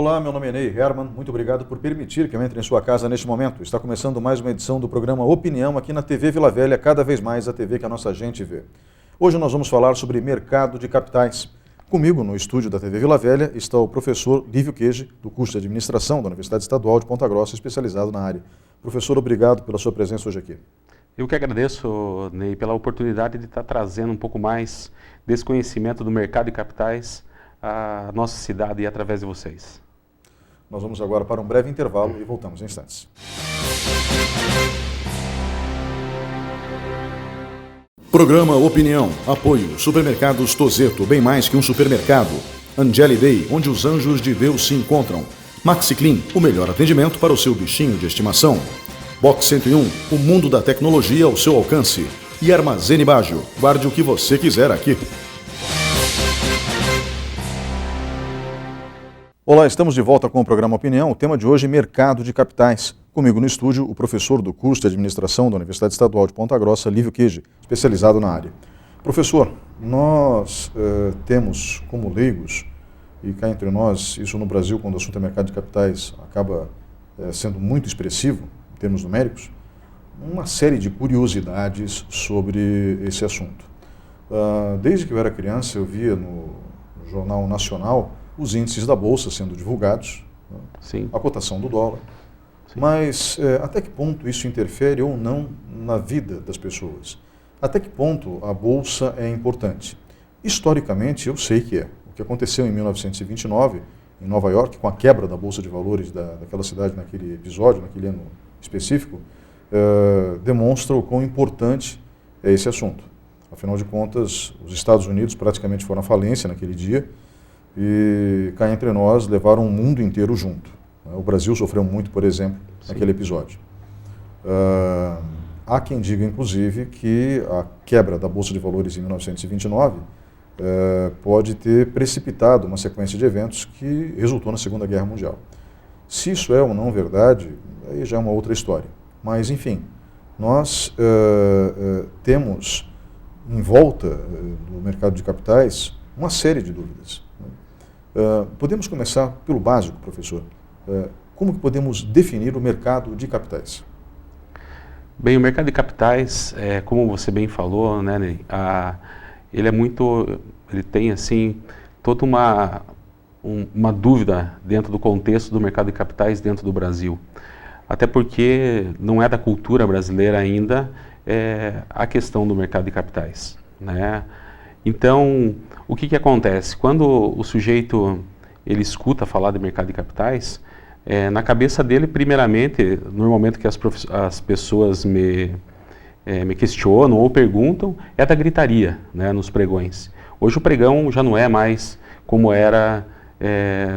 Olá, meu nome é Ney Herman, muito obrigado por permitir que eu entre em sua casa neste momento. Está começando mais uma edição do programa Opinião aqui na TV Vila Velha, cada vez mais a TV que a nossa gente vê. Hoje nós vamos falar sobre mercado de capitais. Comigo no estúdio da TV Vila Velha está o professor Lívio Queijo, do curso de Administração da Universidade Estadual de Ponta Grossa, especializado na área. Professor, obrigado pela sua presença hoje aqui. Eu que agradeço, Ney, pela oportunidade de estar trazendo um pouco mais desse conhecimento do mercado de capitais à nossa cidade e através de vocês. Nós vamos agora para um breve intervalo e voltamos em instantes. Programa Opinião. Apoio. Supermercados Tozeto, bem mais que um supermercado. Angeli Day, onde os anjos de Deus se encontram. Maxi Clean, o melhor atendimento para o seu bichinho de estimação. Box 101, o mundo da tecnologia ao seu alcance. E Armazene Baggio, guarde o que você quiser aqui. Olá, estamos de volta com o programa Opinião. O tema de hoje é mercado de capitais. Comigo no estúdio, o professor do curso de Administração da Universidade Estadual de Ponta Grossa, Lívio Queijo, especializado na área. Professor, nós temos como leigos, e cá entre nós, isso no Brasil, quando o assunto é mercado de capitais, acaba sendo muito expressivo, em termos numéricos, uma série de curiosidades sobre esse assunto. Desde que eu era criança, eu via no Jornal Nacional os índices da Bolsa sendo divulgados, Sim. A cotação do dólar, sim. Mas até que ponto isso interfere ou não na vida das pessoas? Até que ponto a Bolsa é importante? Historicamente, eu sei que é. O que aconteceu em 1929, em Nova York, com a quebra da Bolsa de Valores daquela cidade naquele episódio, naquele ano específico, demonstra o quão importante é esse assunto. Afinal de contas, os Estados Unidos praticamente foram à falência naquele dia, e cá entre nós levaram o mundo inteiro junto. O Brasil sofreu muito, por exemplo, Sim. naquele episódio. Há quem diga, inclusive, que a quebra da Bolsa de Valores em 1929 pode ter precipitado uma sequência de eventos que resultou na Segunda Guerra Mundial. Se isso é ou não verdade, aí já é uma outra história. Mas, enfim, nós temos em volta do mercado de capitais uma série de dúvidas. Podemos começar pelo básico, professor. Como que podemos definir o mercado de capitais? Bem, o mercado de capitais, como você bem falou, né, Ney, ele tem assim toda uma dúvida dentro do contexto do mercado de capitais dentro do Brasil. Até porque não é da cultura brasileira ainda a questão do mercado de capitais, né? Então, o que acontece? Quando o sujeito ele escuta falar de mercado de capitais, na cabeça dele, primeiramente, normalmente que as pessoas me questionam ou perguntam, é da gritaria, né, nos pregões. Hoje o pregão já não é mais como era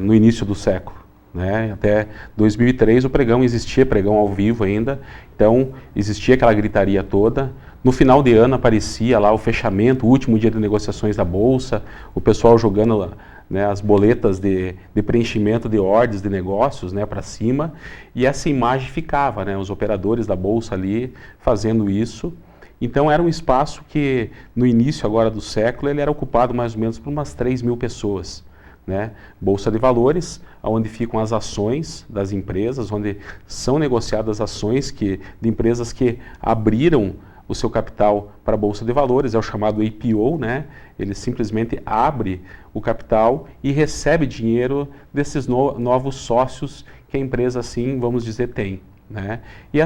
no início do século. Né? Até 2003 o pregão existia, pregão ao vivo ainda, então existia aquela gritaria toda. No final de ano aparecia lá o fechamento, o último dia de negociações da Bolsa, o pessoal jogando, né, as boletas de preenchimento de ordens de negócios, né, para cima, e essa imagem ficava, né, os operadores da Bolsa ali fazendo isso. Então era um espaço que no início agora do século ele era ocupado mais ou menos por umas 3.000 pessoas. Né? Bolsa de Valores, onde ficam as ações das empresas, onde são negociadas ações de empresas que abriram o seu capital para a Bolsa de Valores, é o chamado IPO, né? Ele simplesmente abre o capital e recebe dinheiro desses novos sócios que a empresa, assim, vamos dizer, tem. Né? E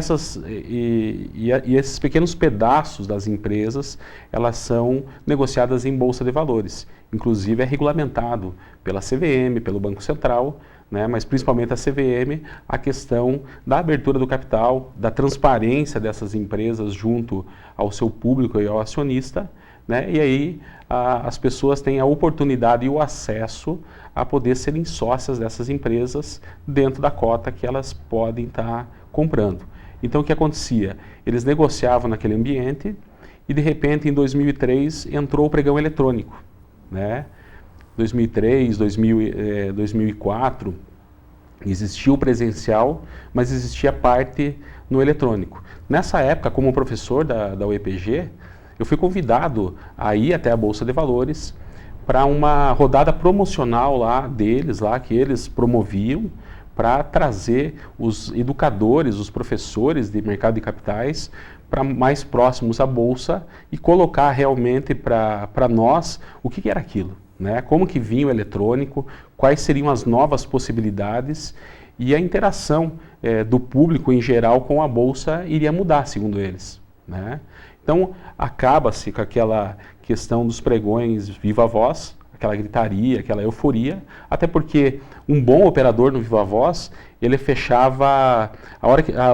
esses pequenos pedaços das empresas, elas são negociadas em Bolsa de Valores. Inclusive é regulamentado pela CVM, pelo Banco Central, né? Mas principalmente a CVM, a questão da abertura do capital, da transparência dessas empresas junto ao seu público e ao acionista, né? E aí as pessoas têm a oportunidade e o acesso a poder serem sócias dessas empresas dentro da cota que elas podem estar comprando. Então o que acontecia? Eles negociavam naquele ambiente e de repente em 2003 entrou o pregão eletrônico, né? 2003, 2004 existia o presencial, mas existia parte no eletrônico. Nessa época, como professor da UEPG, eu fui convidado a ir até a Bolsa de Valores para uma rodada promocional lá deles, lá que eles promoviam, para trazer os educadores, os professores de mercado de capitais para mais próximos à Bolsa e colocar realmente para nós o que era aquilo, né? Como que vinha o eletrônico, quais seriam as novas possibilidades e a interação do público em geral com a Bolsa iria mudar, segundo eles, né? Então, acaba-se com aquela questão dos pregões viva voz, aquela gritaria, aquela euforia, até porque um bom operador no viva voz, ele fechava,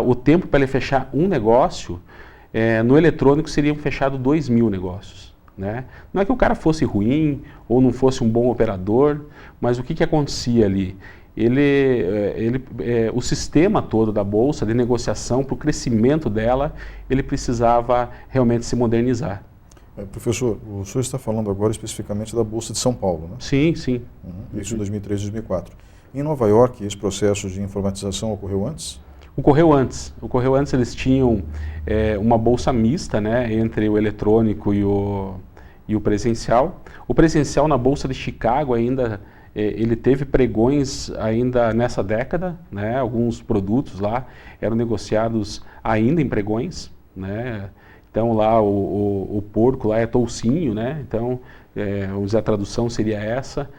o tempo para ele fechar um negócio, no eletrônico seriam fechados 2.000 negócios, né? Não é que o cara fosse ruim ou não fosse um bom operador, mas o que acontecia ali? O sistema todo da Bolsa de negociação, para o crescimento dela, ele precisava realmente se modernizar. Professor, o senhor está falando agora especificamente da Bolsa de São Paulo, né? Sim, sim. Isso em 2003 e 2004. Em Nova York, esse processo de informatização ocorreu antes? Ocorreu antes. Eles tinham uma bolsa mista, né, entre o eletrônico e o presencial. O presencial na Bolsa de Chicago ainda, ele teve pregões ainda nessa década, né, alguns produtos lá eram negociados ainda em pregões, né. Então lá o porco lá é toucinho, né? Então, vamos dizer, a tradução seria essa.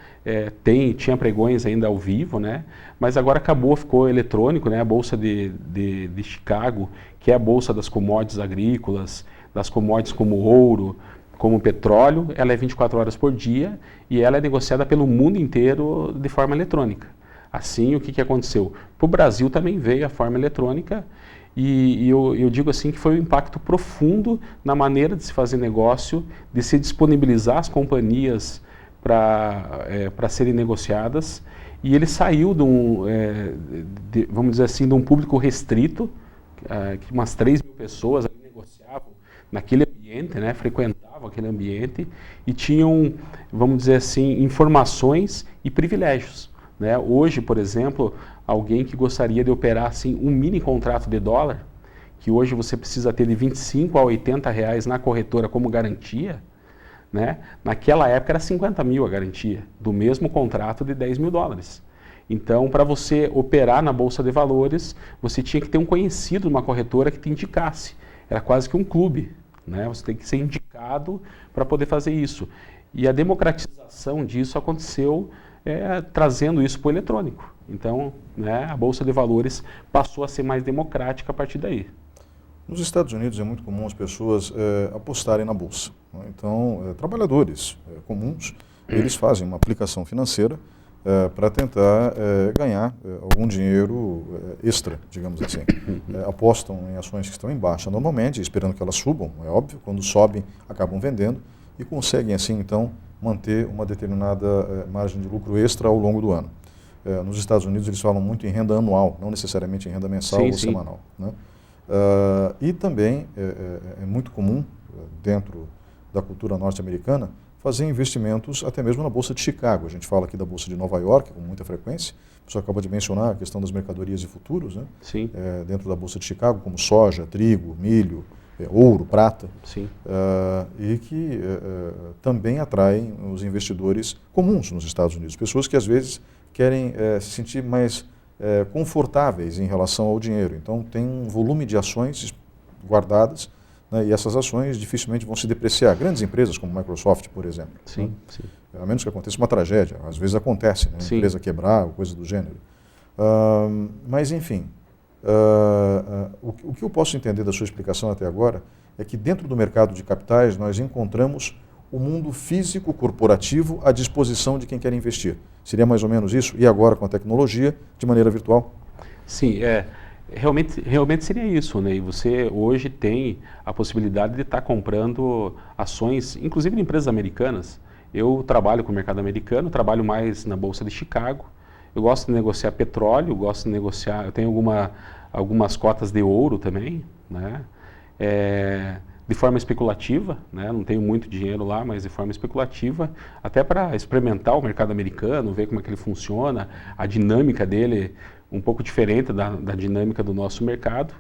Tinha pregões ainda ao vivo, né? Mas agora acabou, ficou eletrônico, né? A Bolsa de Chicago, que é a Bolsa das commodities agrícolas, das commodities como ouro, como petróleo, ela é 24 horas por dia e ela é negociada pelo mundo inteiro de forma eletrônica. Assim, o que aconteceu? Para o Brasil também veio a forma eletrônica. E eu digo assim que foi um impacto profundo na maneira de se fazer negócio, de se disponibilizar as companhias para serem negociadas, e ele saiu vamos dizer assim, de um público restrito, que umas 3.000 pessoas ali negociavam naquele ambiente, né, frequentavam aquele ambiente e tinham, vamos dizer assim, informações e privilégios, né? Hoje, por exemplo, alguém que gostaria de operar assim, um mini contrato de dólar, que hoje você precisa ter de 25 a 80 reais na corretora como garantia, né? Naquela época era 50 mil a garantia, do mesmo contrato de 10 mil dólares. Então, para você operar na Bolsa de Valores, você tinha que ter um conhecido de uma corretora que te indicasse. Era quase que um clube, né? Você tem que ser indicado para poder fazer isso. E a democratização disso aconteceu trazendo isso para o eletrônico. Então, né, a Bolsa de Valores passou a ser mais democrática a partir daí. Nos Estados Unidos é muito comum as pessoas apostarem na Bolsa, né? Então, trabalhadores comuns, eles fazem uma aplicação financeira para tentar ganhar algum dinheiro extra, digamos assim. Apostam em ações que estão em baixa normalmente, esperando que elas subam, é óbvio. Quando sobem, acabam vendendo e conseguem assim, então, manter uma determinada margem de lucro extra ao longo do ano. Nos Estados Unidos eles falam muito em renda anual, não necessariamente em renda mensal ou semanal, né? E também é muito comum, dentro da cultura norte-americana, fazer investimentos até mesmo na Bolsa de Chicago. A gente fala aqui da Bolsa de Nova York com muita frequência. O pessoal acaba de mencionar a questão das mercadorias e futuros, né? Sim. Dentro da Bolsa de Chicago, como soja, trigo, milho, ouro, prata. Sim. E que também atraem os investidores comuns nos Estados Unidos. Pessoas que às vezes querem se sentir mais confortáveis em relação ao dinheiro. Então tem um volume de ações guardadas, né, e essas ações dificilmente vão se depreciar. Grandes empresas como Microsoft, por exemplo. Sim, né? sim. A menos que aconteça uma tragédia, às vezes acontece, né? A empresa quebrar, ou coisa do gênero. Mas enfim, o que eu posso entender da sua explicação até agora é que dentro do mercado de capitais nós encontramos o mundo físico corporativo à disposição de quem quer investir. Seria mais ou menos isso? E agora com a tecnologia, de maneira virtual? Sim, realmente seria isso, né? E você hoje tem a possibilidade de estar comprando ações, inclusive de empresas americanas. Eu trabalho com o mercado americano, trabalho mais na Bolsa de Chicago. Eu gosto de negociar petróleo, eu tenho algumas cotas de ouro também, né? De forma especulativa, né? Não tenho muito dinheiro lá, mas de forma especulativa, até para experimentar o mercado americano, ver como é que ele funciona, a dinâmica dele um pouco diferente da dinâmica do nosso mercado,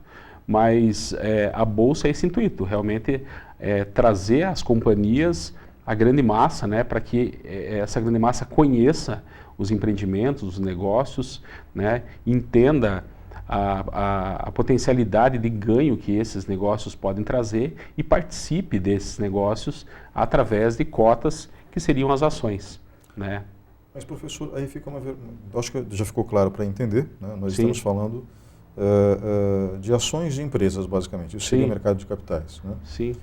mas a Bolsa é esse intuito, realmente trazer as companhias a grande massa, né, para que essa grande massa conheça os empreendimentos, os negócios, né, entenda a potencialidade de ganho que esses negócios podem trazer e participe desses negócios através de cotas que seriam as ações, né? Mas, professor, aí fica acho que já ficou claro para entender, né? Nós Sim. estamos falando de ações de empresas, basicamente. Isso seria o mercado de capitais, né? Sim.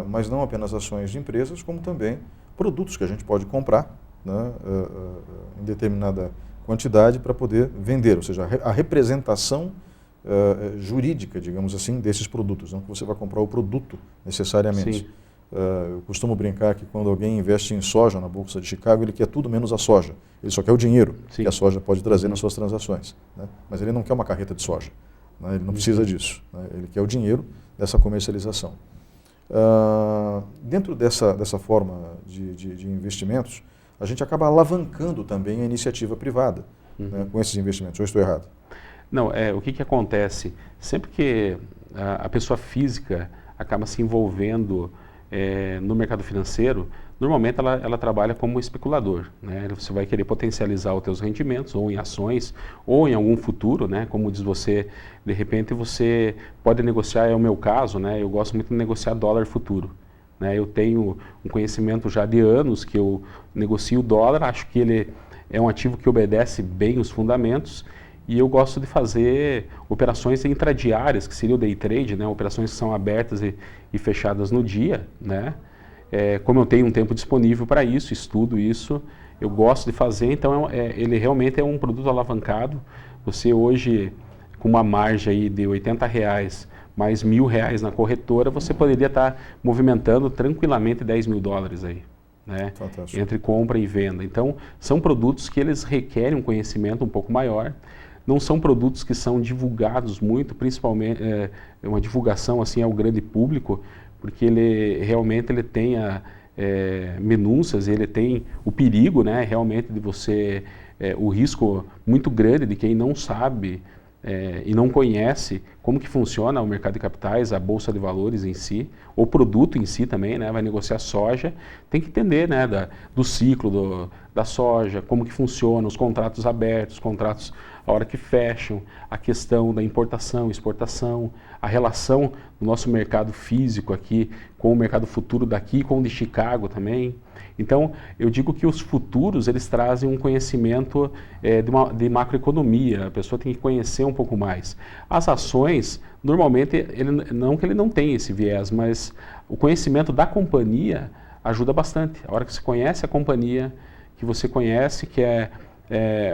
Mas não apenas ações de empresas, como também produtos que a gente pode comprar, né, em determinada quantidade para poder vender, ou seja, a representação jurídica, digamos assim, desses produtos, não que você vai comprar o produto necessariamente. Sim. Eu costumo brincar que quando alguém investe em soja na Bolsa de Chicago, ele quer tudo menos a soja. Ele só quer o dinheiro que a soja pode trazer nas suas transações, né? Mas ele não quer uma carreta de soja, né? Ele não precisa disso, né? Ele quer o dinheiro dessa comercialização. Dentro dessa forma de investimentos, a gente acaba alavancando também a iniciativa privada, né, com esses investimentos. Ou estou errado? Não, o que acontece? Sempre que a pessoa física acaba se envolvendo no mercado financeiro, normalmente ela trabalha como especulador, né? Você vai querer potencializar os seus rendimentos, ou em ações, ou em algum futuro, né? Como diz você, de repente você pode negociar, é o meu caso, né? Eu gosto muito de negociar dólar futuro, né? Eu tenho um conhecimento já de anos que eu negocio o dólar, acho que ele é um ativo que obedece bem os fundamentos, e eu gosto de fazer operações intradiárias, que seria o day trade, né? Operações que são abertas e fechadas no dia, né? Como eu tenho um tempo disponível para isso, estudo isso, eu gosto de fazer, então ele realmente é um produto alavancado. Você hoje, com uma margem aí de R$80 mais R$1.000 na corretora, você poderia estar movimentando tranquilamente $10.000 aí, né? Fantástico. Entre compra e venda. Então, são produtos que eles requerem um conhecimento um pouco maior. Não são produtos que são divulgados muito, principalmente uma divulgação assim ao grande público, porque ele realmente tem minúcias, ele tem o perigo, né, realmente de você, o risco muito grande de quem não sabe e não conhece como que funciona o mercado de capitais, a bolsa de valores em si, o produto em si também, né, vai negociar soja, tem que entender, né, do ciclo da soja, como que funciona, os contratos abertos, contratos a hora que fecham, a questão da importação, exportação, a relação do nosso mercado físico aqui com o mercado futuro daqui, com o de Chicago também. Então, eu digo que os futuros, eles trazem um conhecimento de macroeconomia, a pessoa tem que conhecer um pouco mais. As ações, normalmente, não que ele não tenha esse viés, mas o conhecimento da companhia ajuda bastante. A hora que você conhece a companhia, que você conhece que é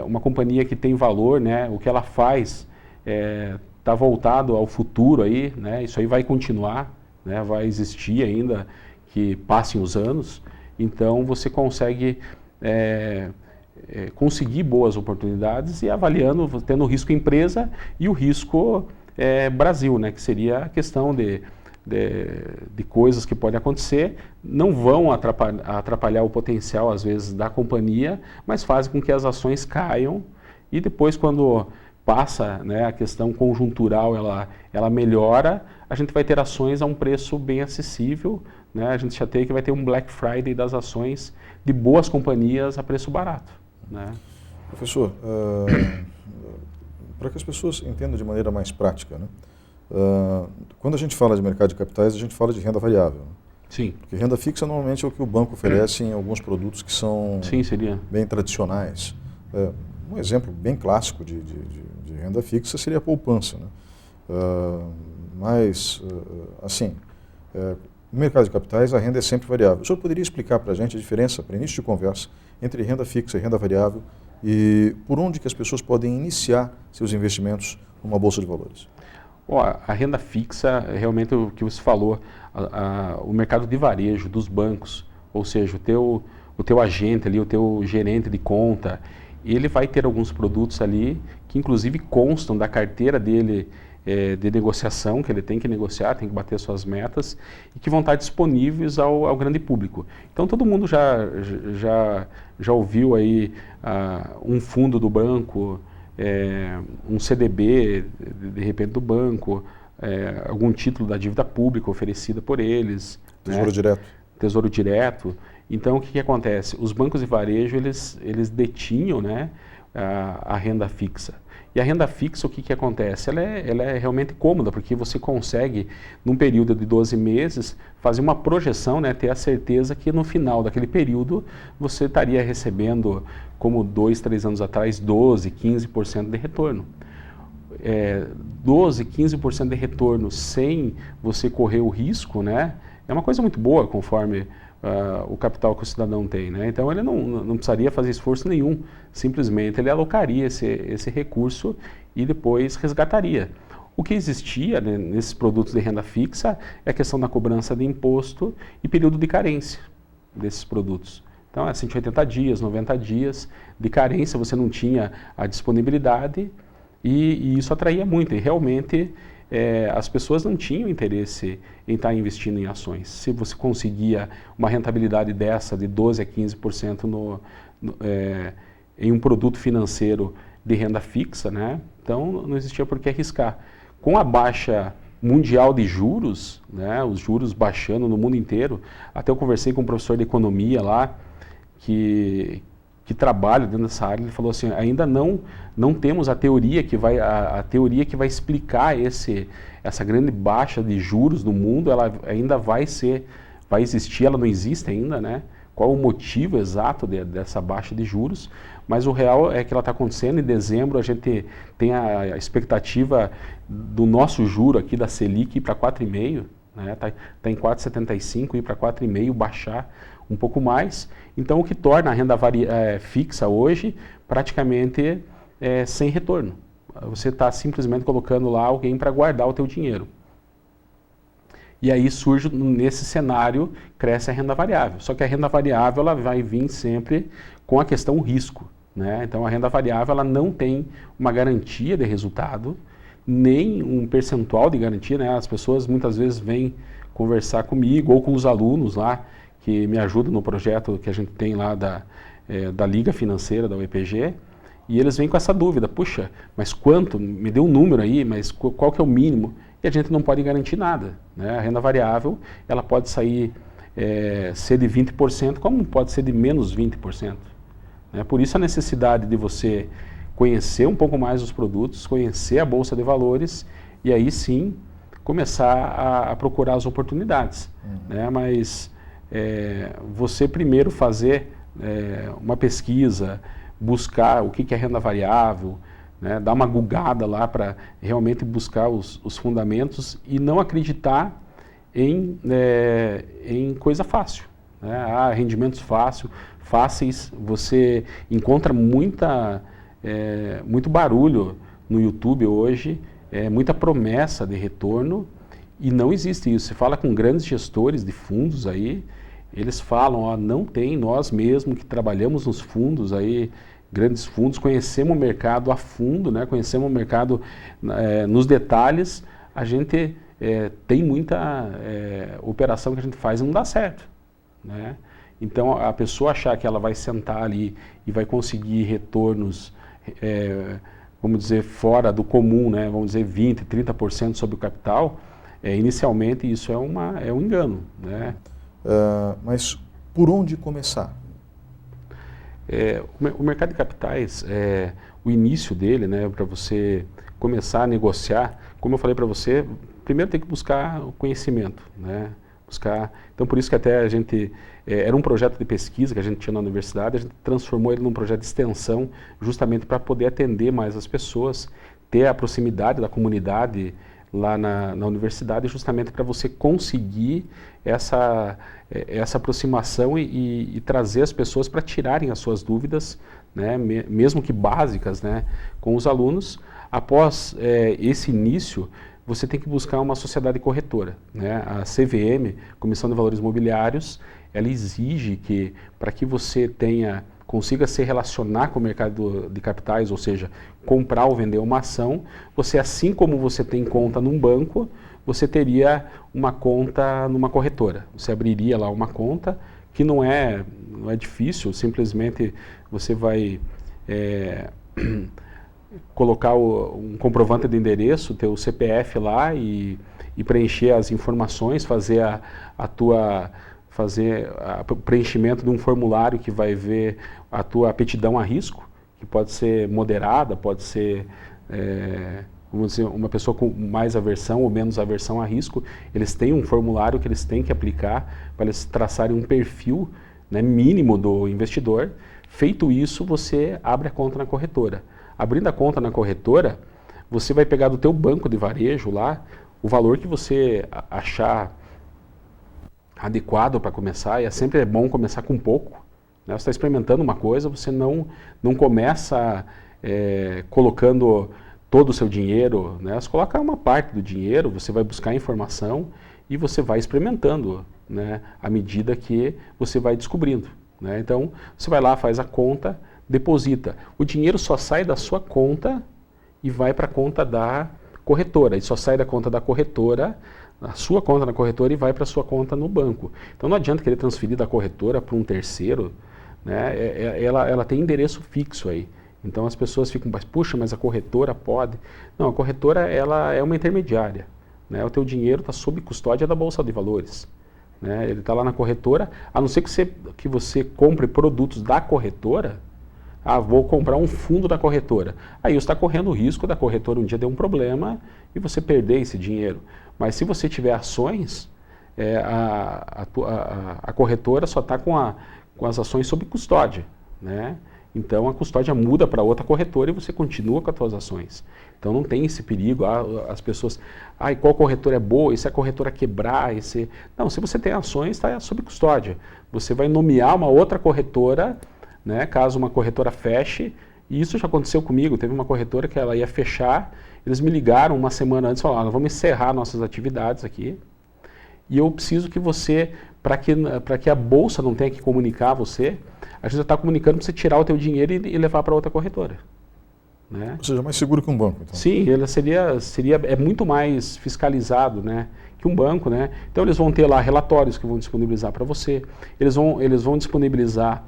uma companhia que tem valor, né? O que ela faz está voltado ao futuro aí, né? Isso aí vai continuar, né? Vai existir ainda que passem os anos. Então você consegue conseguir boas oportunidades e avaliando, tendo o risco empresa e o risco Brasil, né? Que seria a questão de coisas que podem acontecer, não vão atrapalhar o potencial, às vezes, da companhia, mas fazem com que as ações caiam e depois, quando passa, né, a questão conjuntural, ela melhora, a gente vai ter ações a um preço bem acessível, né? A gente já tem que vai ter um Black Friday das ações de boas companhias a preço barato, né? Professor, para que as pessoas entendam de maneira mais prática, né? Quando a gente fala de mercado de capitais, a gente fala de renda variável. Sim. Porque renda fixa normalmente é o que o banco oferece em alguns produtos que são bem tradicionais. Um exemplo bem clássico de renda fixa seria a poupança, né? Mas, assim, no mercado de capitais a renda é sempre variável. O senhor poderia explicar para a gente a diferença, para início de conversa, entre renda fixa e renda variável e por onde que as pessoas podem iniciar seus investimentos numa bolsa de valores? A renda fixa, realmente o que você falou, o mercado de varejo dos bancos, ou seja, o teu agente ali, o teu gerente de conta, ele vai ter alguns produtos ali que inclusive constam da carteira dele de negociação, que ele tem que negociar, tem que bater suas metas, e que vão estar disponíveis ao grande público. Então todo mundo já ouviu aí um fundo do banco, um CDB, de repente, do banco, algum título da dívida pública oferecida por eles. Tesouro Direto. Tesouro Direto. Então, o que acontece? Os bancos de varejo, eles detinham, né, a renda fixa. E a renda fixa, o que acontece? Ela é realmente cômoda, porque você consegue, num período de 12 meses, fazer uma projeção, né, ter a certeza que no final daquele período você estaria recebendo, como 2, 3 anos atrás, 12, 15% de retorno. 12, 15% de retorno sem você correr o risco, né, é uma coisa muito boa conforme o capital que o cidadão tem, né? Então ele não precisaria fazer esforço nenhum, simplesmente ele alocaria esse recurso e depois resgataria. O que existia, né, nesses produtos de renda fixa é a questão da cobrança de imposto e período de carência desses produtos. Então, 180 dias, 90 dias de carência, você não tinha a disponibilidade e isso atraía muito. E realmente as pessoas não tinham interesse em estar investindo em ações. Se você conseguia uma rentabilidade dessa de 12 a 15% em um produto financeiro de renda fixa, né? Então não existia por que arriscar. Com a baixa mundial de juros, né, os juros baixando no mundo inteiro, até eu conversei com um professor de economia lá, que trabalha dentro dessa área, ele falou assim, ainda não temos a teoria que vai explicar essa grande baixa de juros no mundo, ela ainda vai existir, ela não existe ainda, né? Qual o motivo exato dessa baixa de juros, mas o real é que ela está acontecendo. Em dezembro a gente tem a expectativa do nosso juro aqui da Selic ir para 4,5%, né? Tá em 4,75, ir para 4,5%, baixar um pouco mais. Então, o que torna a renda fixa hoje praticamente sem retorno. Você está simplesmente colocando lá alguém para guardar o teu dinheiro. E aí surge, nesse cenário, cresce a renda variável. Só que a renda variável ela vai vir sempre com a questão risco, né? Então, a renda variável ela não tem uma garantia de resultado, nem um percentual de garantia, né? As pessoas muitas vezes vêm conversar comigo ou com os alunos lá, que me ajudam no projeto que a gente tem lá da Liga Financeira, da UEPG, e eles vêm com essa dúvida, puxa, mas quanto? Me dê um número aí, mas qual que é o mínimo? E a gente não pode garantir nada, né? A renda variável, ela pode sair, ser de 20%, como pode ser de menos 20%. Né? Por isso a necessidade de você conhecer um pouco mais os produtos, conhecer a Bolsa de Valores, e aí sim começar a procurar as oportunidades. Né? Mas você primeiro fazer uma pesquisa, buscar o que é renda variável, né? Dar uma googada lá para realmente buscar os fundamentos e não acreditar em coisa fácil. Né? Rendimentos fáceis, você encontra muito barulho no YouTube hoje, muita promessa de retorno, e não existe isso. Você fala com grandes gestores de fundos aí, eles falam, ó, não tem, nós mesmos que trabalhamos nos fundos aí, grandes fundos, conhecemos o mercado a fundo, né? Conhecemos o mercado nos detalhes, a gente tem muita operação que a gente faz e não dá certo, né? Então a pessoa achar que ela vai sentar ali e vai conseguir retornos, vamos dizer, fora do comum, né? Vamos dizer 20%, 30% sobre o capital, inicialmente isso é um engano, né? Mas por onde começar? O mercado de capitais, o início dele, né, para você começar a negociar, como eu falei para você, primeiro tem que buscar o conhecimento, né? Então por isso que até a gente, era um projeto de pesquisa que a gente tinha na universidade, a gente transformou ele num projeto de extensão, justamente para poder atender mais as pessoas, ter a proximidade da comunidade lá na universidade, justamente para você conseguir essa aproximação e trazer as pessoas para tirarem as suas dúvidas, né, mesmo que básicas, né, com os alunos. Após esse início, você tem que buscar uma sociedade corretora, né? A CVM, Comissão de Valores Mobiliários, ela exige que, para que você consiga se relacionar com o mercado de capitais, ou seja, comprar ou vender uma ação, você, assim como você tem conta num banco, você teria uma conta numa corretora. Você abriria lá uma conta, que não é difícil, simplesmente você vai colocar um comprovante de endereço, ter o CPF lá e preencher as informações, fazer o preenchimento de um formulário que vai ver a tua aptidão a risco, que pode ser moderada, pode ser vamos dizer, uma pessoa com mais aversão ou menos aversão a risco. Eles têm um formulário que eles têm que aplicar para eles traçarem um perfil, né, mínimo do investidor. Feito isso, você abre a conta na corretora. Abrindo a conta na corretora, você vai pegar do teu banco de varejo lá o valor que você achar adequado para começar, e sempre é bom começar com pouco. Né? Você está experimentando uma coisa, você não começa colocando todo o seu dinheiro, né? Você coloca uma parte do dinheiro, você vai buscar informação e você vai experimentando, né, à medida que você vai descobrindo. Né? Então, você vai lá, faz a conta, deposita. O dinheiro só sai da sua conta e vai para a conta da corretora. E só sai da conta da corretora, a sua conta na corretora, e vai para a sua conta no banco. Então, não adianta querer transferir da corretora para um terceiro, né? Ela tem endereço fixo aí. Então, as pessoas ficam, puxa, mas a corretora pode? Não, a corretora ela é uma intermediária. Né? O teu dinheiro está sob custódia da Bolsa de Valores. Né? Ele está lá na corretora, a não ser que você compre produtos da corretora. Vou comprar um fundo da corretora. Aí você está correndo o risco da corretora um dia ter um problema e você perder esse dinheiro. Mas se você tiver ações, a corretora só está com as ações sob custódia. Né? Então a custódia muda para outra corretora e você continua com as suas ações. Então não tem esse perigo, as pessoas, qual corretora é boa, e se a corretora quebrar, Não, se você tem ações, está sob custódia. Você vai nomear uma outra corretora, né, caso uma corretora feche, e isso já aconteceu comigo. Teve uma corretora que ela ia fechar, eles me ligaram uma semana antes e falaram, vamos encerrar nossas atividades aqui, e eu preciso que você, para que a Bolsa não tenha que comunicar a você, a gente está comunicando para você tirar o teu dinheiro e levar para outra corretora. Né? Ou seja, mais seguro que um banco, então. Sim, ele é muito mais fiscalizado, né, que um banco. Né? Então eles vão ter lá relatórios que vão disponibilizar para você, eles vão disponibilizar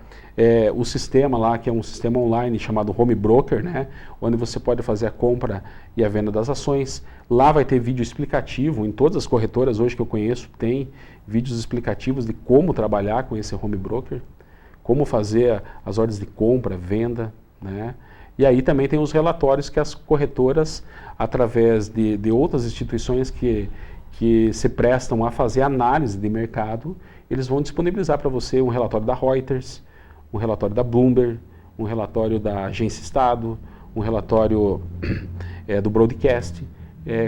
o sistema lá, que é um sistema online chamado Home Broker, né, onde você pode fazer a compra e a venda das ações. Lá vai ter vídeo explicativo, em todas as corretoras hoje que eu conheço, tem vídeos explicativos de como trabalhar com esse Home Broker, como fazer as ordens de compra, venda, né? E aí também tem os relatórios que as corretoras, através de outras instituições que se prestam a fazer análise de mercado, eles vão disponibilizar para você um relatório da Reuters, um relatório da Bloomberg, um relatório da Agência Estado, um relatório do Broadcast,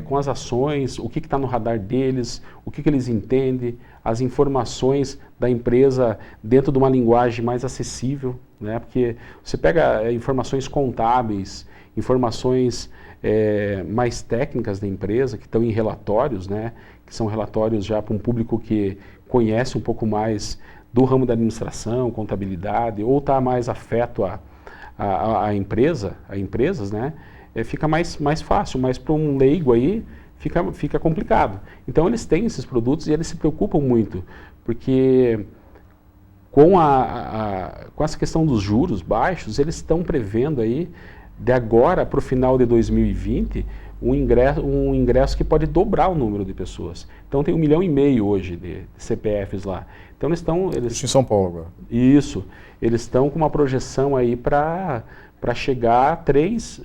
com as ações, o que está no radar deles, o que eles entendem, as informações da empresa dentro de uma linguagem mais acessível, né? Porque você pega informações contábeis, informações mais técnicas da empresa, que estão em relatórios, né? Que são relatórios já para um público que conhece um pouco mais do ramo da administração, contabilidade, ou está mais afeto a empresas, né? Fica mais fácil, mas para um leigo aí fica complicado. Então eles têm esses produtos e eles se preocupam muito, porque com essa questão dos juros baixos, eles estão prevendo aí, de agora para o final de 2020, um ingresso que pode dobrar o número de pessoas. Então tem 1,5 milhão hoje de CPFs lá. Então Isso em São Paulo agora. Isso. Eles estão com uma projeção aí para chegar a 3,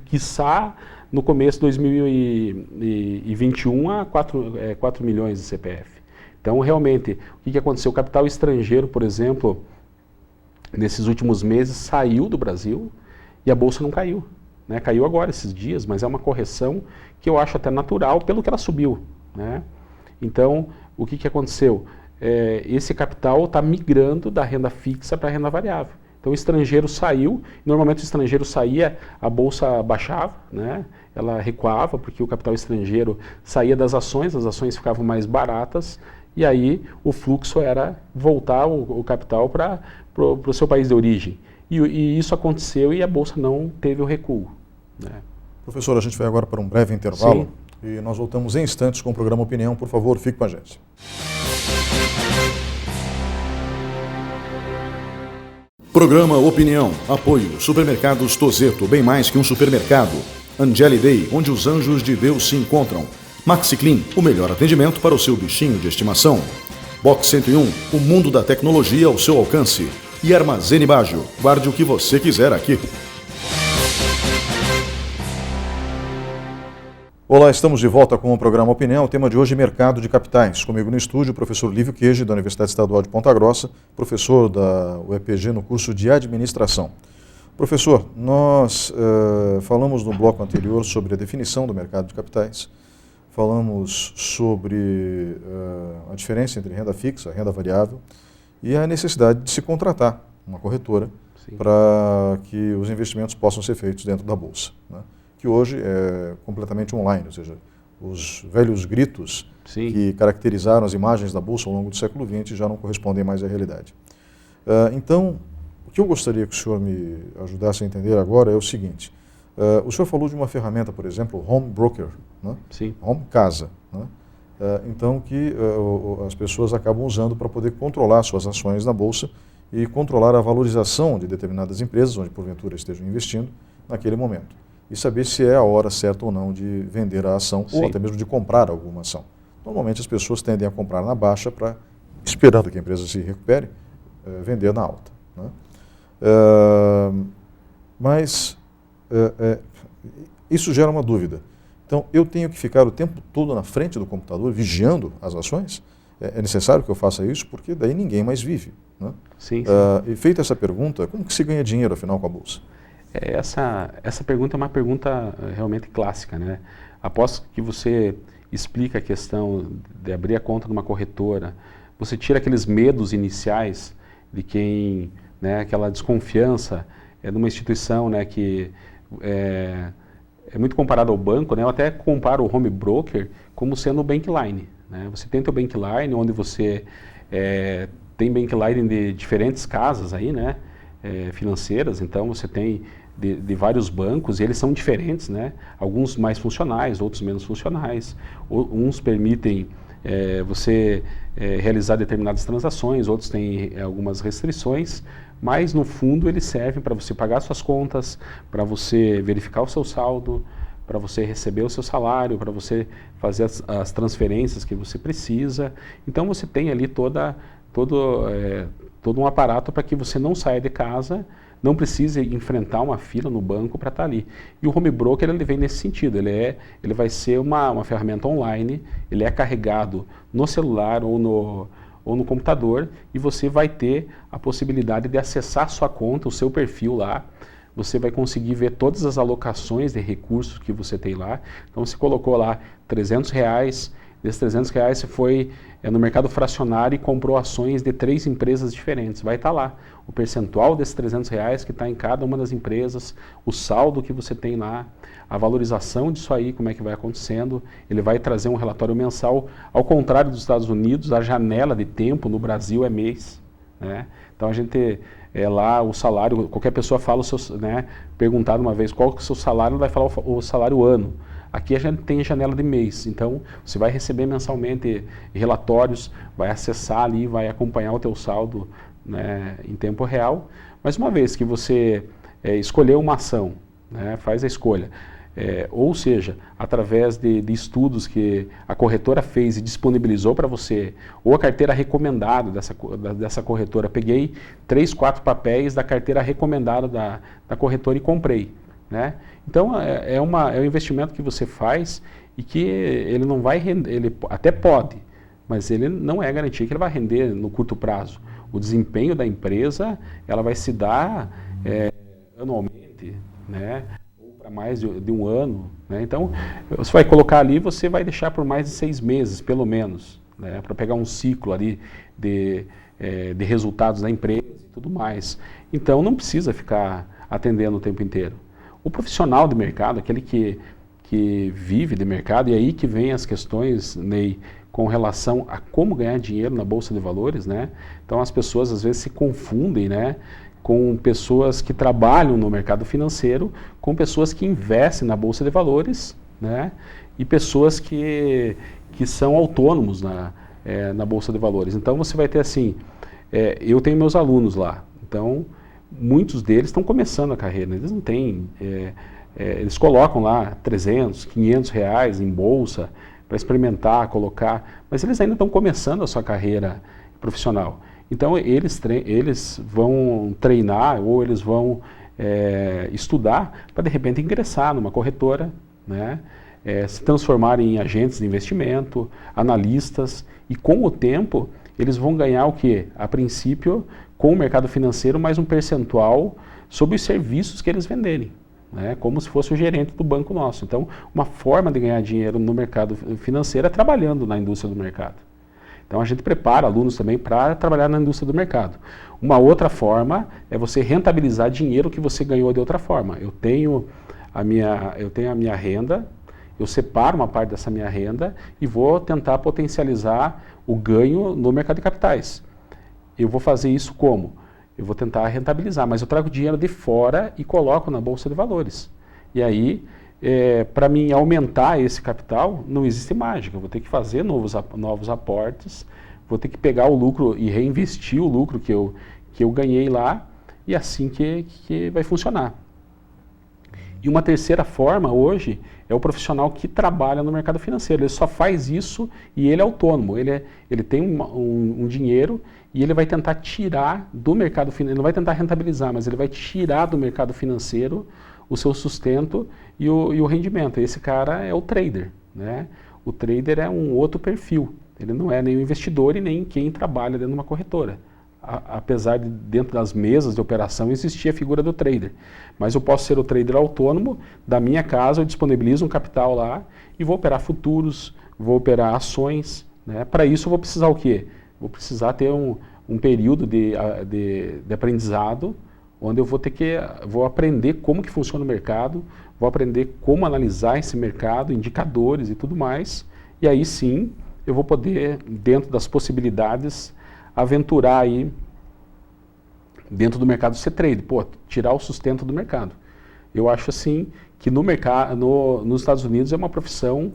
quiçá no começo de 2021 a 4 milhões de CPF. Então realmente, o que aconteceu? O capital estrangeiro, por exemplo, nesses últimos meses saiu do Brasil e a Bolsa não caiu. Né? Caiu agora esses dias, mas é uma correção que eu acho até natural pelo que ela subiu. Né? Então, o que aconteceu? Esse capital está migrando da renda fixa para a renda variável. Então o estrangeiro saiu, normalmente o estrangeiro saía, a Bolsa baixava, né? Ela recuava porque o capital estrangeiro saía das ações, as ações ficavam mais baratas, e aí o fluxo era voltar o capital para o seu país de origem. E isso aconteceu e a Bolsa não teve o recuo. Né? Professor, a gente vai agora para um breve intervalo. Sim. E nós voltamos em instantes com o programa Opinião. Por favor, fique com a gente. Programa Opinião. Apoio. Supermercados Tozeto, bem mais que um supermercado. Angeli Day, onde os anjos de Deus se encontram. Maxi Clean, o melhor atendimento para o seu bichinho de estimação. Box 101, o mundo da tecnologia ao seu alcance. E Armazém Baggio, guarde o que você quiser aqui. Olá, estamos de volta com o programa Opinião. O tema de hoje é mercado de capitais. Comigo no estúdio o professor Lívio Queijo, da Universidade Estadual de Ponta Grossa, professor da UEPG no curso de Administração. Professor, nós falamos no bloco anterior sobre a definição do mercado de capitais, falamos sobre a diferença entre renda fixa e renda variável e a necessidade de se contratar uma corretora para que os investimentos possam ser feitos dentro da Bolsa, né? Que hoje é completamente online, ou seja, os velhos gritos que caracterizaram as imagens da Bolsa ao longo do século XX já não correspondem mais à realidade. Então, o que eu gostaria que o senhor me ajudasse a entender agora é o seguinte: o senhor falou de uma ferramenta, por exemplo, Home Broker, né? Home Casa, né? Então que as pessoas acabam usando para poder controlar suas ações na Bolsa e controlar a valorização de determinadas empresas, onde porventura estejam investindo naquele momento, e saber se é a hora certa ou não de vender a ação ou até mesmo de comprar alguma ação. Normalmente as pessoas tendem a comprar na baixa para, esperando que a empresa se recupere, vender na alta, né? Mas isso gera uma dúvida. Então, eu tenho que ficar o tempo todo na frente do computador vigiando as ações? É necessário que eu faça isso, porque daí ninguém mais vive, né? E feita essa pergunta, como que se ganha dinheiro, afinal, com a Bolsa? Essa pergunta é uma pergunta realmente clássica, né? Após que você explica a questão de abrir a conta numa corretora, você tira aqueles medos iniciais de quem, né, aquela desconfiança de uma instituição, né, que é muito comparado ao banco, né? Eu até comparo o home broker como sendo o bankline, né? Você tem o bankline, onde você tem bankline de diferentes casas aí, né, financeiras. Então você tem de vários bancos, e eles são diferentes, né? Alguns mais funcionais, outros menos funcionais. Uns permitem você realizar determinadas transações, outros têm algumas restrições, mas no fundo eles servem para você pagar suas contas, para você verificar o seu saldo, para você receber o seu salário, para você fazer as transferências que você precisa. Então você tem ali todo um aparato para que você não saia de casa, não precise enfrentar uma fila no banco para estar ali. E o home broker, ele vem nesse sentido, ele vai ser uma ferramenta online, ele é carregado no celular ou no computador, e você vai ter a possibilidade de acessar sua conta, o seu perfil lá. Você vai conseguir ver todas as alocações de recursos que você tem lá. Então você colocou lá R$300, desses R$300 você foi no mercado fracionário e comprou ações de 3 empresas diferentes. Vai estar lá o percentual desses R$300 que está em cada uma das empresas, o saldo que você tem lá, a valorização disso aí, como é que vai acontecendo. Ele vai trazer um relatório mensal. Ao contrário dos Estados Unidos, a janela de tempo no Brasil é mês, né? Então a gente lá o salário, qualquer pessoa fala o seu, né, perguntado uma vez qual que é o seu salário, vai falar o salário ano. Aqui a gente tem janela de mês, então você vai receber mensalmente relatórios, vai acessar ali, vai acompanhar o teu saldo, né, em tempo real. Mas uma vez que você escolheu uma ação, né, faz a escolha, ou seja, através de estudos que a corretora fez e disponibilizou para você, ou a carteira recomendada dessa corretora, peguei 3, 4 papéis da carteira recomendada da corretora e comprei, né? Então é um investimento que você faz e que ele não vai render, ele até pode, mas ele não é garantia que ele vai render no curto prazo. O desempenho da empresa, ela vai se dar anualmente, né? Ou para mais de um ano, né? Então você vai colocar ali, você vai deixar por mais de 6 meses, pelo menos, né? Para pegar um ciclo ali de resultados da empresa e tudo mais. Então não precisa ficar atendendo o tempo inteiro. O profissional de mercado, aquele que vive de mercado, e aí que vem as questões, Ney, com relação a como ganhar dinheiro na Bolsa de Valores, né? Então as pessoas às vezes se confundem, né, com pessoas que trabalham no mercado financeiro, com pessoas que investem na Bolsa de Valores, né, e pessoas que são autônomos na Bolsa de Valores. Então você vai ter assim, eu tenho meus alunos lá, então muitos deles estão começando a carreira, eles não têm, eles colocam lá 300, 500 reais em bolsa, experimentar, colocar, mas eles ainda estão começando a sua carreira profissional. Então eles vão treinar ou eles vão estudar para de repente ingressar numa corretora, né? Se transformar em agentes de investimento, analistas, e com o tempo eles vão ganhar o quê? A princípio, com o mercado financeiro, mais um percentual sobre os serviços que eles venderem, né? Como se fosse o gerente do banco nosso. Então, uma forma de ganhar dinheiro no mercado financeiro é trabalhando na indústria do mercado. Então, a gente prepara alunos também para trabalhar na indústria do mercado. Uma outra forma é você rentabilizar dinheiro que você ganhou de outra forma. Eu tenho a minha renda, eu separo uma parte dessa minha renda e vou tentar potencializar o ganho no mercado de capitais. Eu vou fazer isso como? Eu vou tentar rentabilizar, mas eu trago dinheiro de fora e coloco na Bolsa de Valores. E aí, para mim aumentar esse capital, não existe mágica. Eu vou ter que fazer novos aportes, vou ter que pegar o lucro e reinvestir o lucro que eu ganhei lá, e assim que vai funcionar. E uma terceira forma hoje é o profissional que trabalha no mercado financeiro. Ele só faz isso e ele é autônomo. Ele tem um dinheiro e ele vai tentar tirar do mercado financeiro, ele não vai tentar rentabilizar, mas ele vai tirar do mercado financeiro o seu sustento e o rendimento. Esse cara é o trader, né? O trader é um outro perfil. Ele não é nem o investidor e nem quem trabalha dentro de uma corretora. Apesar de dentro das mesas de operação existir a figura do trader. Mas eu posso ser o trader autônomo, da minha casa eu disponibilizo um capital lá e vou operar futuros, vou operar ações, né? Para isso eu vou precisar o quê? Vou precisar ter um período de aprendizado, onde eu vou aprender como que funciona o mercado, vou aprender como analisar esse mercado, indicadores e tudo mais, e aí sim eu vou poder, dentro das possibilidades, aventurar aí dentro do mercado ser trade, tirar o sustento do mercado. Eu acho assim que nos Estados Unidos é uma profissão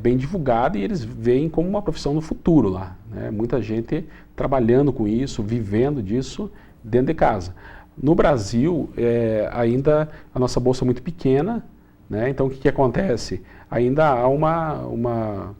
bem divulgada e eles veem como uma profissão no futuro lá, né? Muita gente trabalhando com isso, vivendo disso dentro de casa. No Brasil, ainda a nossa bolsa é muito pequena, né? Então o que acontece? Ainda há uma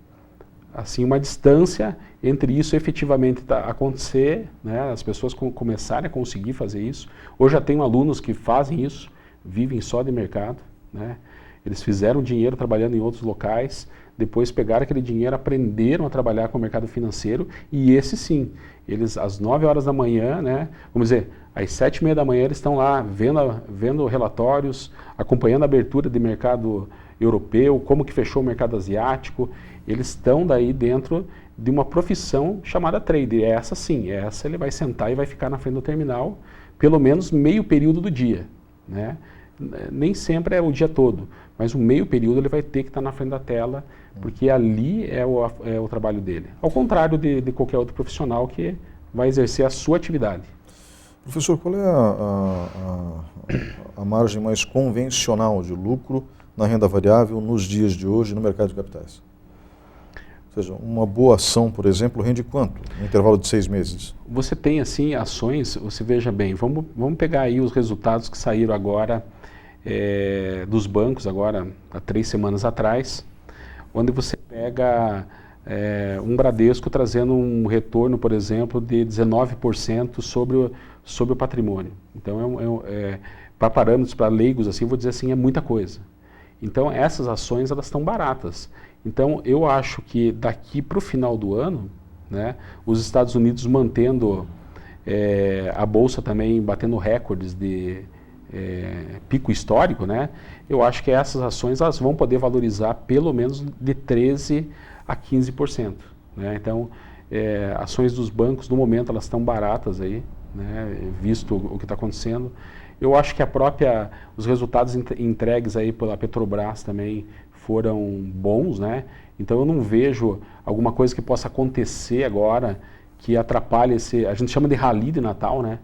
distância entre isso efetivamente acontecer, né? As pessoas começarem a conseguir fazer isso. Hoje já tenho alunos que fazem isso, vivem só de mercado, né? Eles fizeram dinheiro trabalhando em outros locais, depois pegaram aquele dinheiro, aprenderam a trabalhar com o mercado financeiro, e esse sim, eles às 9 horas da manhã, né? Vamos dizer, às 7h30 da manhã eles estão lá vendo relatórios, acompanhando a abertura de mercado europeu, como que fechou o mercado asiático. Eles estão daí dentro de uma profissão chamada trader. Essa sim, essa ele vai sentar e vai ficar na frente do terminal pelo menos meio período do dia, né? Nem sempre é o dia todo, mas o meio período ele vai ter que estar na frente da tela, porque ali é o trabalho dele. Ao contrário de qualquer outro profissional que vai exercer a sua atividade. Professor, qual é a margem mais convencional de lucro na renda variável nos dias de hoje no mercado de capitais? Ou seja, uma boa ação, por exemplo, rende quanto no intervalo de 6 meses? Você tem assim ações, você veja bem, vamos pegar aí os resultados que saíram agora dos bancos, agora há 3 semanas atrás, onde você pega um Bradesco trazendo um retorno, por exemplo, de 19% sobre o patrimônio. Então, para parâmetros, para leigos, assim, vou dizer assim, é muita coisa. Então, essas ações, elas estão baratas. Então, eu acho que daqui para o final do ano, né, os Estados Unidos mantendo a Bolsa também, batendo recordes de pico histórico, né, eu acho que essas ações elas vão poder valorizar pelo menos de 13% a 15%. Né? Então, ações dos bancos, no momento, elas estão baratas aí, né, visto o que está acontecendo. Eu acho que os resultados entregues aí pela Petrobras também foram bons, né? Então eu não vejo alguma coisa que possa acontecer agora que atrapalhe a gente chama de rally de Natal, né?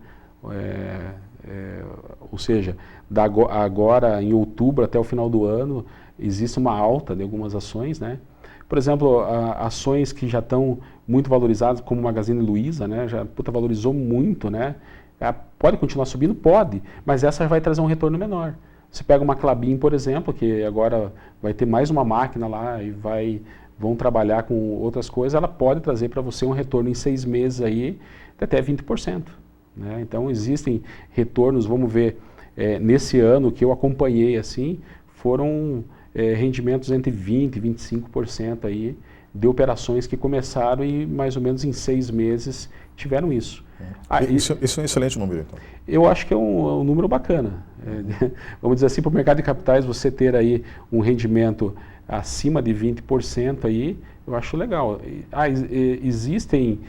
Ou seja, agora em outubro até o final do ano existe uma alta de algumas ações, né? Por exemplo, ações que já estão muito valorizadas, como o Magazine Luiza, né? Já valorizou muito, né? Pode continuar subindo? Pode, mas essa vai trazer um retorno menor. Você pega uma Klabin, por exemplo, que agora vai ter mais uma máquina lá e vai vão trabalhar com outras coisas, ela pode trazer para você um retorno em 6 meses aí de até 20%. Né? Então existem retornos, vamos ver, nesse ano que eu acompanhei assim, foram rendimentos entre 20% e 25% aí de operações que começaram e mais ou menos em 6 meses tiveram isso. Isso é um excelente número, então. Eu acho que é um número bacana. Vamos dizer assim, para o mercado de capitais, você ter aí um rendimento acima de 20% aí, eu acho legal. Existem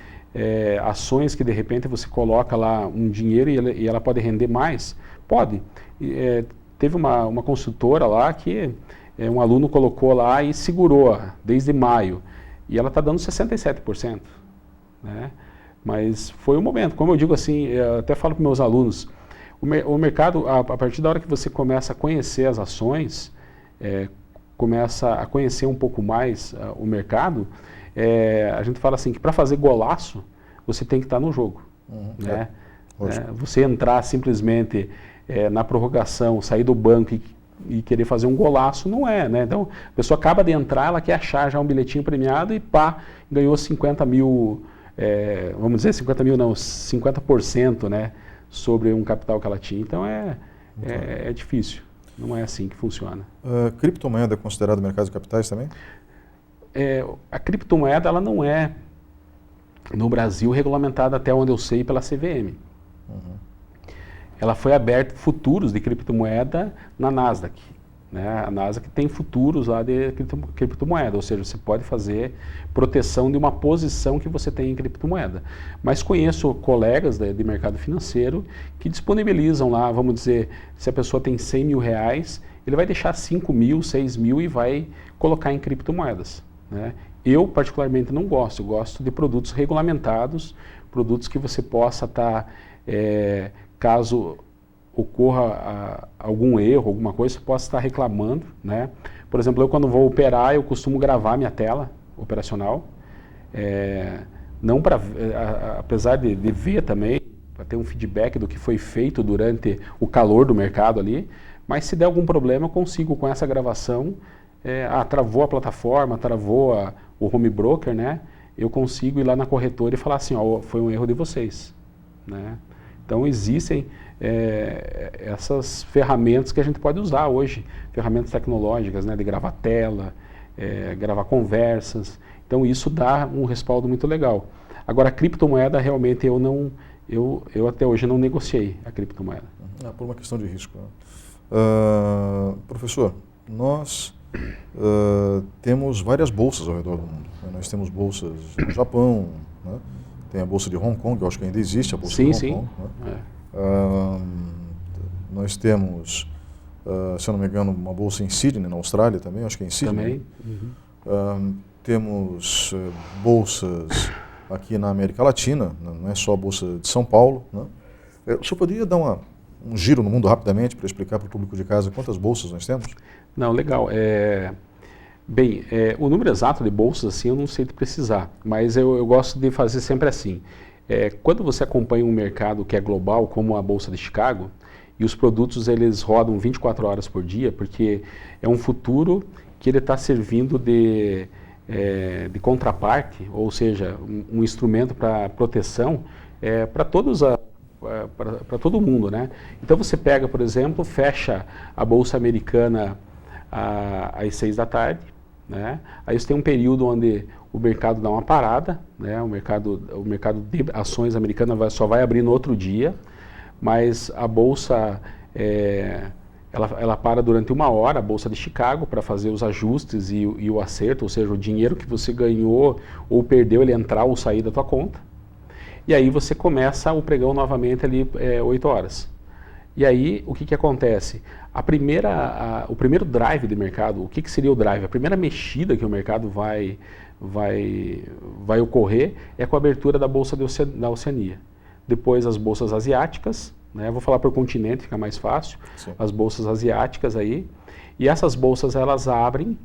ações que de repente você coloca lá um dinheiro e ela pode render mais? Pode. Teve uma consultora lá que um aluno colocou lá e segurou desde maio. E ela está dando 67%. Né? Mas foi um momento, como eu digo assim, eu até falo para meus alunos, o mercado, a partir da hora que você começa a conhecer as ações, começa a conhecer um pouco mais o mercado, a gente fala assim que para fazer golaço, você tem que estar no jogo. Né? Você entrar simplesmente na prorrogação, sair do banco e querer fazer um golaço, não é, né? Então, a pessoa acaba de entrar, ela quer achar já um bilhetinho premiado e pá, ganhou 50 mil, vamos dizer 50 mil não, 50%, né, sobre um capital que ela tinha. Então, é difícil, não é assim que funciona. Criptomoeda é considerado mercado de capitais também? A criptomoeda, ela não é, no Brasil, regulamentada até onde eu sei pela CVM. Ela foi aberta futuros de criptomoeda na Nasdaq. Né? A Nasdaq tem futuros lá de criptomoeda, ou seja, você pode fazer proteção de uma posição que você tem em criptomoeda. Mas conheço colegas de mercado financeiro que disponibilizam lá, vamos dizer, se a pessoa tem 100 mil reais, ele vai deixar 5 mil, 6 mil e vai colocar em criptomoedas. Né? Eu, particularmente, não gosto. Eu gosto de produtos regulamentados, produtos que você possa estar... caso ocorra algum erro, alguma coisa, você possa estar reclamando, né? Por exemplo, eu quando vou operar, eu costumo gravar minha tela operacional, não para, apesar de ver também, para ter um feedback do que foi feito durante o calor do mercado ali, mas se der algum problema, eu consigo com essa gravação, travou a plataforma, travou o home broker, né? Eu consigo ir lá na corretora e falar assim, ó, foi um erro de vocês, né? Então existem essas ferramentas que a gente pode usar hoje, ferramentas tecnológicas, né, de gravar tela, gravar conversas. Então isso dá um respaldo muito legal. Agora a criptomoeda realmente eu até hoje não negociei a criptomoeda. Por uma questão de risco. Né? Professor, nós temos várias bolsas ao redor do mundo. Né? Nós temos bolsas no Japão, né? Tem a Bolsa de Hong Kong, eu acho que ainda existe a Bolsa de Hong Kong. Né? Nós temos, se eu não me engano, uma bolsa em Sydney, na Austrália também, acho que é em Sydney. Também. Temos bolsas aqui na América Latina, não é só a Bolsa de São Paulo. Né? O senhor poderia dar um giro no mundo rapidamente para explicar para o público de casa quantas bolsas nós temos? Não, legal. Bem, o número exato de bolsas, assim, eu não sei de precisar, mas eu gosto de fazer sempre assim. Quando você acompanha um mercado que é global, como a Bolsa de Chicago, e os produtos eles rodam 24 horas por dia, porque é um futuro que ele está servindo de contraparte, ou seja, um instrumento para proteção para para todo mundo, né? Então você pega, por exemplo, fecha a Bolsa Americana às 6 da tarde, né? Aí você tem um período onde o mercado dá uma parada, né? O mercado de ações americana só vai abrir no outro dia, mas a bolsa ela para durante 1 hora, a Bolsa de Chicago, para fazer os ajustes e o acerto, ou seja, o dinheiro que você ganhou ou perdeu, ele entrar ou sair da tua conta. E aí você começa o pregão novamente ali 8 horas. E aí, o que acontece? O primeiro drive de mercado, o que seria o drive? A primeira mexida que o mercado vai ocorrer é com a abertura da Bolsa da Oceania. Depois as bolsas asiáticas, né? Vou falar por continente, fica mais fácil. Sim. As bolsas asiáticas aí. E essas bolsas, elas abrem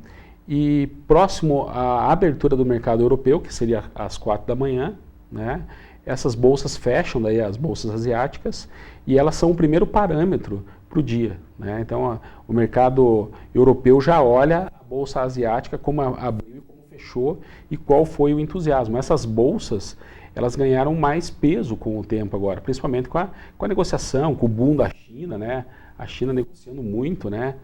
e próximo à abertura do mercado europeu, que seria às 4 da manhã, né? Essas bolsas fecham, daí as bolsas asiáticas, e elas são o primeiro parâmetro para o dia. Né? Então, o mercado europeu já olha a bolsa asiática como abriu e como fechou e qual foi o entusiasmo. Essas bolsas, elas ganharam mais peso com o tempo agora, principalmente com a negociação, com o boom da China, né? A China negociando muito, né?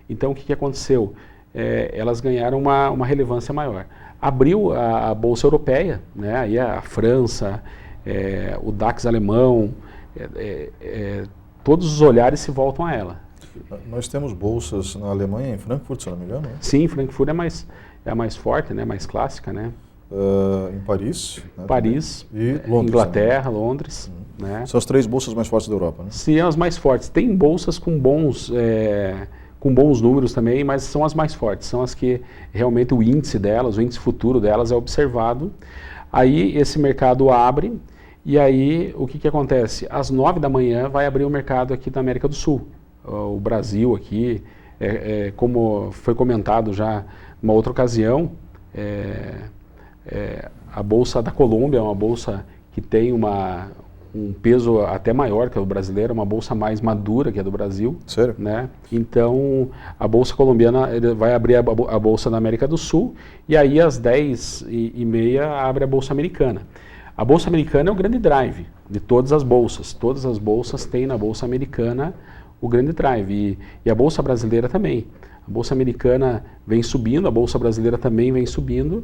Então, o que aconteceu? Elas ganharam uma relevância maior. Abriu a Bolsa Europeia, né? Aí a França, o DAX alemão, todos os olhares se voltam a ela. Nós temos bolsas na Alemanha, em Frankfurt, se não me engano, né? Sim, Frankfurt é a mais forte, né? Mais clássica, né? Em Paris. Né, Paris, e Londres, Inglaterra, né? Londres. Né? São as 3 bolsas mais fortes da Europa, né? Sim, as mais fortes. Tem bolsas com bons números também, mas são as mais fortes. São as que realmente o índice delas, o índice futuro delas é observado. Aí esse mercado abre e aí o que acontece? Às 9 da manhã vai abrir o mercado aqui da América do Sul. O Brasil aqui, como foi comentado já numa outra ocasião, a Bolsa da Colômbia é uma bolsa que tem um peso até maior que a do brasileiro, uma bolsa mais madura que a do Brasil. Sério? Né? Então, a Bolsa colombiana vai abrir a Bolsa da América do Sul e aí às 10h30 abre a Bolsa americana. A Bolsa americana é o grande drive de todas as bolsas. Todas as bolsas têm na Bolsa americana o grande drive e a Bolsa brasileira também. A Bolsa americana vem subindo, a Bolsa brasileira também vem subindo.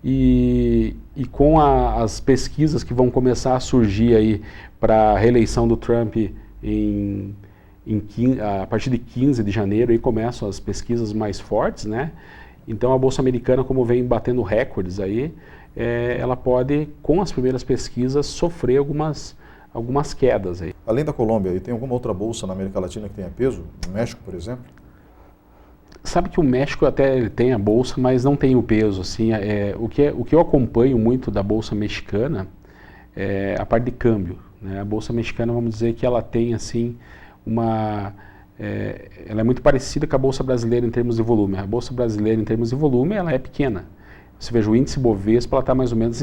E com as pesquisas que vão começar a surgir aí para a reeleição do Trump a partir de 15 de janeiro, aí começam as pesquisas mais fortes, né? Então a Bolsa Americana, como vem batendo recordes aí, ela pode, com as primeiras pesquisas, sofrer algumas quedas aí. Além da Colômbia, tem alguma outra bolsa na América Latina que tenha peso? No México, por exemplo? Sabe que o México até tem a bolsa, mas não tem o peso. Assim, o que eu acompanho muito da bolsa mexicana é a parte de câmbio. Né? A bolsa mexicana, vamos dizer que ela tem assim ela é muito parecida com a bolsa brasileira em termos de volume. A bolsa brasileira em termos de volume ela é pequena. Você veja o índice Bovespa, ela está mais ou menos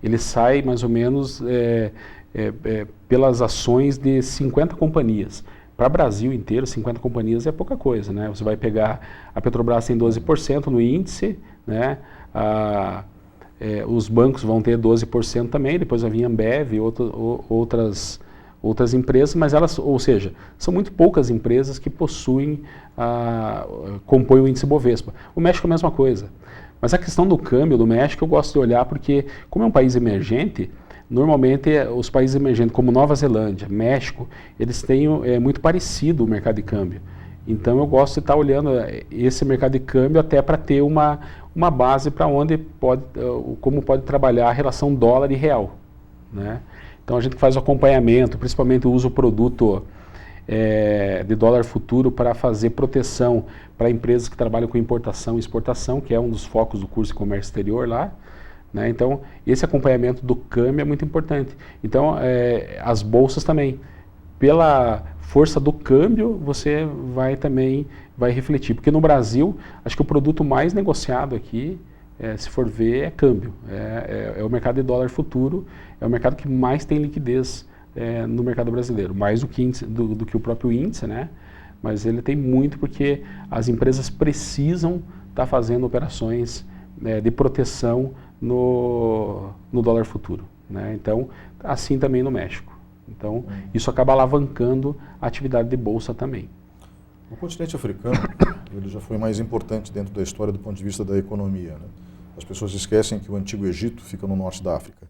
ele sai mais ou menos pelas ações de 50 companhias. Para o Brasil inteiro, 50 companhias é pouca coisa, né? Você vai pegar, a Petrobras tem 12% no índice, né? Os bancos vão ter 12% também, depois vai vir a Ambev e outras empresas, mas elas, ou seja, são muito poucas empresas que compõem o índice Bovespa. O México é a mesma coisa. Mas a questão do câmbio do México eu gosto de olhar porque, como é um país emergente, normalmente os países emergentes como Nova Zelândia, México, eles têm muito parecido o mercado de câmbio. Então eu gosto de estar olhando esse mercado de câmbio até para ter uma base para como pode trabalhar a relação dólar e real. Né? Então a gente faz o acompanhamento, principalmente usa o produto de dólar futuro para fazer proteção para empresas que trabalham com importação e exportação, que é um dos focos do curso de comércio exterior lá. Né? Então, esse acompanhamento do câmbio é muito importante. Então, as bolsas também, pela força do câmbio, você vai refletir. Porque no Brasil, acho que o produto mais negociado aqui, se for ver, é câmbio. É o mercado de dólar futuro, é o mercado que mais tem liquidez no mercado brasileiro, mais do que o próprio índice, né? Mas ele tem muito porque as empresas precisam estar fazendo operações de proteção no dólar futuro. Né? Então, assim também no México. Então, isso acaba alavancando a atividade de bolsa também. O continente africano ele já foi mais importante dentro da história do ponto de vista da economia. Né? As pessoas esquecem que o Antigo Egito fica no norte da África.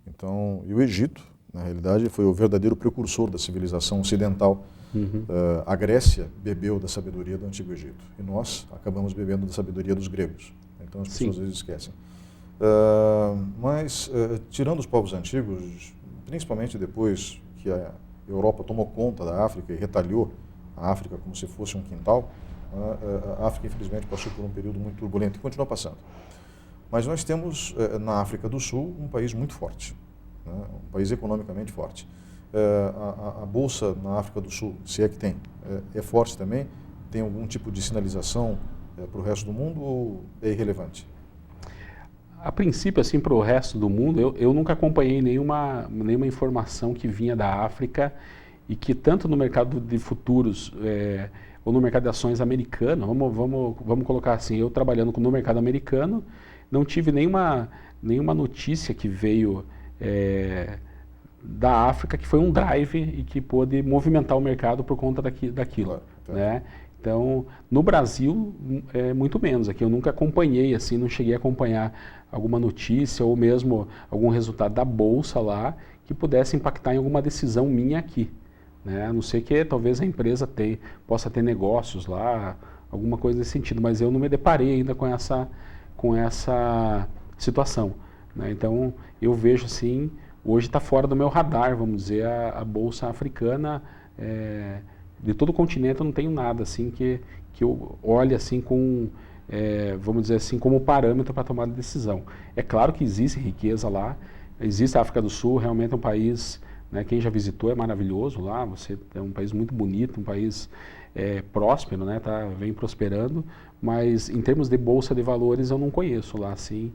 Então, e o Egito, na realidade, foi o verdadeiro precursor da civilização ocidental. A Grécia bebeu da sabedoria do Antigo Egito. E nós acabamos bebendo da sabedoria dos gregos. Então, as pessoas às vezes esquecem. Mas, tirando os povos antigos, principalmente depois que a Europa tomou conta da África e retalhou a África como se fosse um quintal, a África, infelizmente, passou por um período muito turbulento e continua passando. Mas nós temos, na África do Sul, um país muito forte, né? Um país economicamente forte. A Bolsa na África do Sul, se é que tem, é forte também? Tem algum tipo de sinalização para o resto do mundo ou é irrelevante? A princípio, assim, para o resto do mundo, eu nunca acompanhei nenhuma informação que vinha da África e que tanto no mercado de futuros ou no mercado de ações americano, vamos colocar assim, eu trabalhando no mercado americano, não tive nenhuma notícia que veio da África que foi um drive e que pôde movimentar o mercado por conta daquilo. Claro, tá. Né? Então, no Brasil, muito menos. Aqui eu nunca acompanhei, assim, não cheguei a acompanhar alguma notícia ou mesmo algum resultado da Bolsa lá que pudesse impactar em alguma decisão minha aqui. Né? A não ser que talvez a empresa possa ter negócios lá, alguma coisa nesse sentido, mas eu não me deparei ainda com essa situação. Né? Então, eu vejo assim, hoje está fora do meu radar, vamos dizer, a Bolsa africana. De todo o continente eu não tenho nada assim que eu olhe assim vamos dizer assim, como parâmetro para tomar decisão. É claro que existe riqueza lá, existe a África do Sul, realmente é um país, né, quem já visitou é maravilhoso lá, você é um país muito bonito, um país próspero, né, vem prosperando, mas em termos de bolsa de valores eu não conheço lá assim,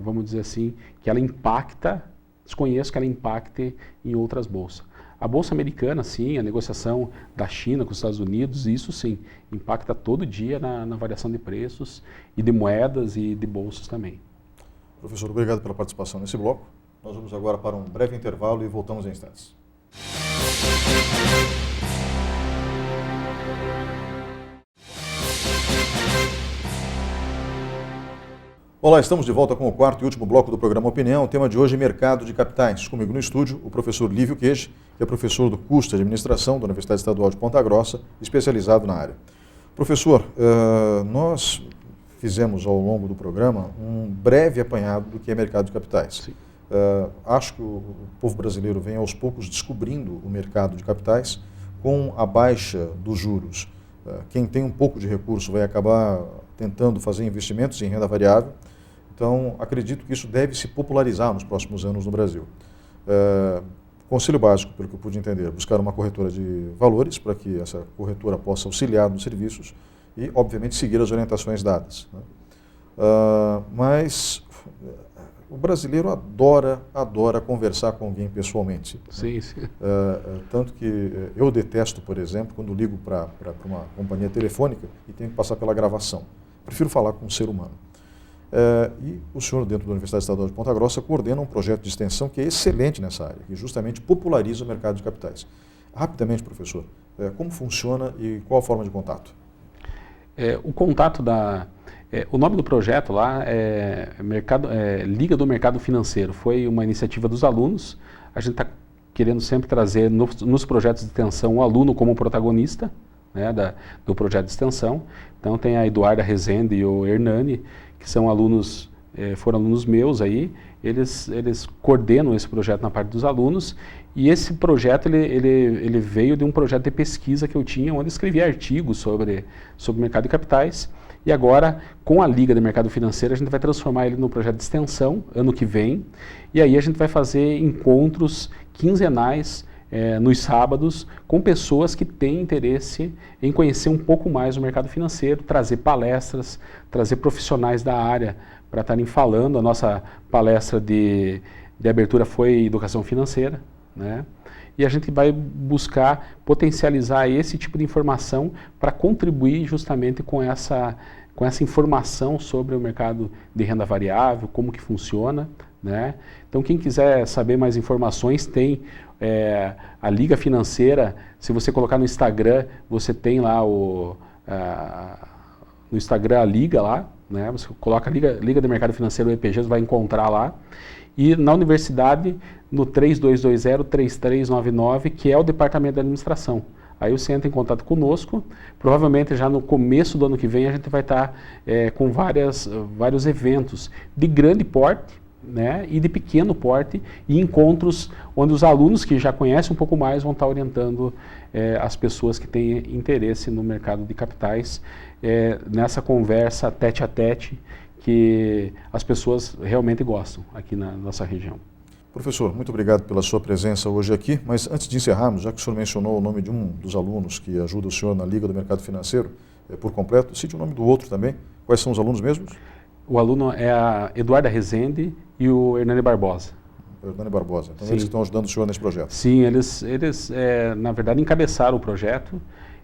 vamos dizer assim, que ela impacta, desconheço que ela impacte em outras bolsas. A Bolsa Americana, sim, a negociação da China com os Estados Unidos, isso sim, impacta todo dia na variação de preços e de moedas e de bolsas também. Professor, obrigado pela participação nesse bloco. Nós vamos agora para um breve intervalo e voltamos em instantes. Olá, estamos de volta com o quarto e último bloco do programa Opinião. O tema de hoje é mercado de capitais. Comigo no estúdio, o professor Lívio Queixe, que é professor do curso de administração da Universidade Estadual de Ponta Grossa, especializado na área. Professor, nós fizemos ao longo do programa um breve apanhado do que é mercado de capitais. Acho que o povo brasileiro vem aos poucos descobrindo o mercado de capitais com a baixa dos juros. Quem tem um pouco de recurso vai acabar tentando fazer investimentos em renda variável. Então, acredito que isso deve se popularizar nos próximos anos no Brasil. Conselho básico, pelo que eu pude entender, buscar uma corretora de valores para que essa corretora possa auxiliar nos serviços e, obviamente, seguir as orientações dadas. Né? Mas o brasileiro adora conversar com alguém pessoalmente. Sim, sim. Tanto que eu detesto, por exemplo, quando ligo para uma companhia telefônica e tenho que passar pela gravação. Prefiro falar com um ser humano. E o senhor, dentro da Universidade Estadual de Ponta Grossa, coordena um projeto de extensão que é excelente nessa área, que justamente populariza o mercado de capitais. Rapidamente, professor, como funciona e qual a forma de contato? O contato o nome do projeto lá é Liga do Mercado Financeiro. Foi uma iniciativa dos alunos. A gente está querendo sempre trazer nos projetos de extensão o aluno como protagonista, né, do projeto de extensão. Então tem a Eduarda Rezende e o Hernani, que são alunos, foram alunos meus aí, eles coordenam esse projeto na parte dos alunos, e esse projeto ele veio de um projeto de pesquisa que eu tinha, onde eu escrevia artigos sobre o mercado de capitais, e agora, com a Liga de Mercado Financeiro, a gente vai transformar ele no projeto de extensão, ano que vem, e aí a gente vai fazer encontros quinzenais, nos sábados, com pessoas que têm interesse em conhecer um pouco mais o mercado financeiro, trazer palestras, trazer profissionais da área para estarem falando. A nossa palestra de abertura foi Educação Financeira, né? E a gente vai buscar potencializar esse tipo de informação para contribuir justamente com essa informação sobre o mercado de renda variável, como que funciona, né? Então, quem quiser saber mais informações, tem a Liga Financeira. Se você colocar no Instagram, você tem lá no Instagram a Liga lá, né? Você coloca Liga de Mercado Financeiro, o EPG, você vai encontrar lá. E na universidade, no 3220-3399, que é o Departamento de Administração. Aí você entra em contato conosco, provavelmente já no começo do ano que vem a gente vai estar com vários eventos de grande porte, né, e de pequeno porte, e encontros onde os alunos que já conhecem um pouco mais vão estar orientando as pessoas que têm interesse no mercado de capitais, nessa conversa tete a tete que as pessoas realmente gostam aqui na nossa região. Professor, muito obrigado pela sua presença hoje aqui, mas antes de encerrarmos, já que o senhor mencionou o nome de um dos alunos que ajuda o senhor na Liga do Mercado Financeiro, por completo, cite o nome do outro também. Quais são os alunos mesmos? O aluno é a Eduarda Rezende e o Hernani Barbosa. Hernani Barbosa. Então, sim, eles estão ajudando o senhor nesse projeto. Sim, eles na verdade, encabeçaram o projeto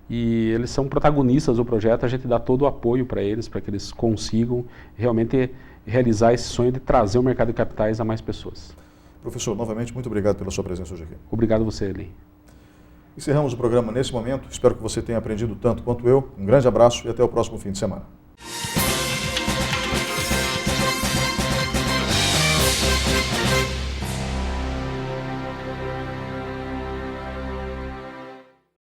e eles são protagonistas do projeto. A gente dá todo o apoio para eles que eles consigam realmente realizar esse sonho de trazer o mercado de capitais a mais pessoas. Professor, novamente, muito obrigado pela sua presença hoje aqui. Obrigado a você, Eli. Encerramos o programa nesse momento. Espero que você tenha aprendido tanto quanto eu. Um grande abraço e até o próximo fim de semana.